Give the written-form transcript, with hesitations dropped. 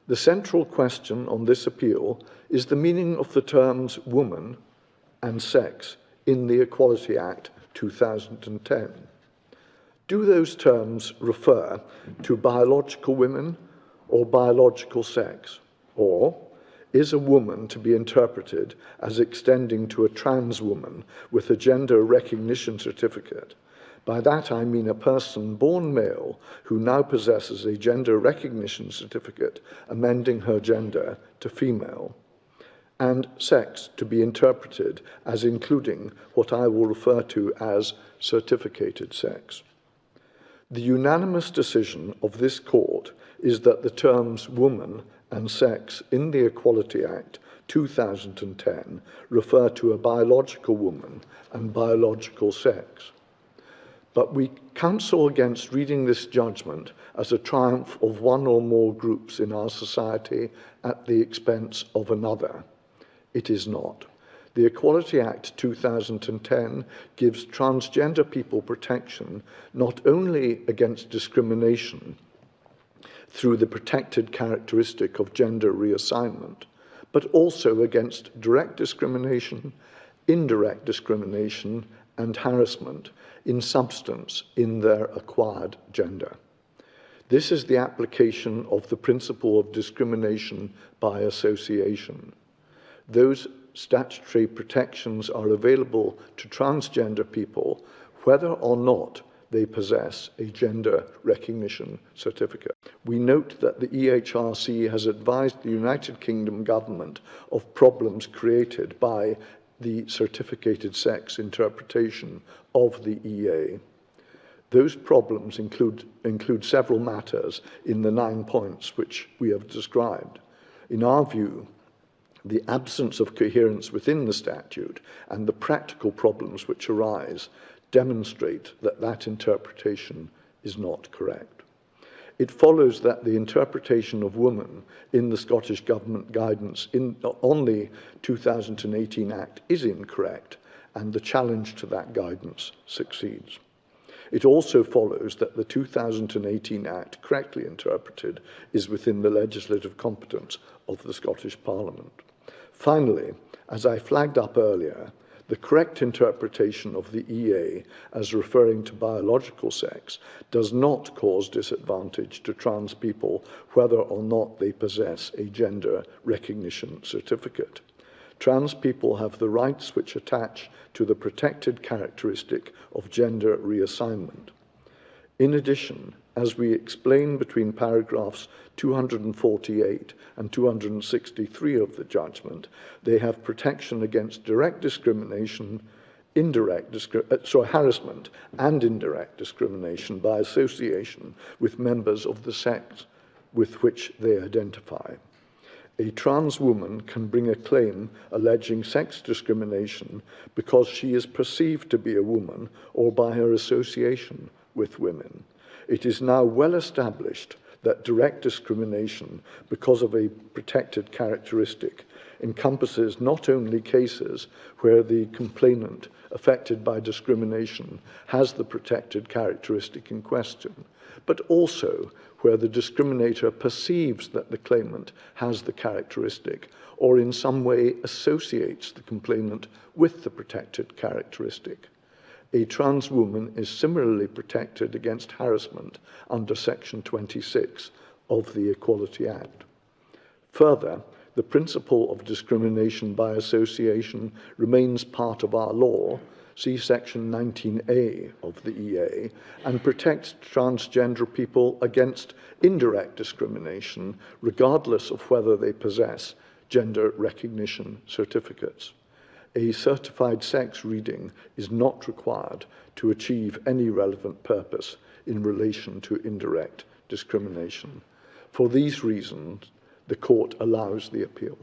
The central question on this appeal is the meaning of the terms woman and sex in the Equality Act 2010. Do those terms refer to biological women or biological sex? Or is a woman to be interpreted as extending to a trans woman with a gender recognition certificate? By that I mean a person born male who now possesses a gender recognition certificate amending her gender to female, and sex to be interpreted as including what I will refer to as certificated sex. The unanimous decision of this court is that the terms woman and sex in the Equality Act 2010 refer to a biological woman and biological sex. But we counsel against reading this judgment as a triumph of one or more groups in our society at the expense of another. It is not. The Equality Act 2010 gives transgender people protection not only against discrimination through the protected characteristic of gender reassignment, but also against direct discrimination, indirect discrimination, and harassment in substance in their acquired gender. This is the application of the principle of discrimination by association. Those statutory protections are available to transgender people whether or not they possess a gender recognition certificate. We note that the EHRC has advised the United Kingdom government of problems created by the certificated sex interpretation of the EA. Those problems include several matters in the 9 points which we have described. In our view, the absence of coherence within the statute and the practical problems which arise demonstrate that that interpretation is not correct. It follows that the interpretation of woman in the Scottish Government guidance on the 2018 Act is incorrect, and the challenge to that guidance succeeds. It also follows that the 2018 Act, correctly interpreted, is within the legislative competence of the Scottish Parliament. Finally, as I flagged up earlier, the correct interpretation of the EA as referring to biological sex does not cause disadvantage to trans people whether or not they possess a gender recognition certificate. Trans people have the rights which attach to the protected characteristic of gender reassignment. In addition, as we explain between paragraphs 248 and 263 of the judgment, they have protection against direct discrimination, harassment and indirect discrimination by association with members of the sex with which they identify. A trans woman can bring a claim alleging sex discrimination because she is perceived to be a woman or by her association with women. It is now well established that direct discrimination because of a protected characteristic encompasses not only cases where the complainant affected by discrimination has the protected characteristic in question, but also where the discriminator perceives that the claimant has the characteristic or in some way associates the complainant with the protected characteristic. A trans woman is similarly protected against harassment under Section 26 of the Equality Act. Further, the principle of discrimination by association remains part of our law, see Section 19A of the EA, and protects transgender people against indirect discrimination, regardless of whether they possess gender recognition certificates. A certified sex reading is not required to achieve any relevant purpose in relation to indirect discrimination. For these reasons, the court allows the appeal.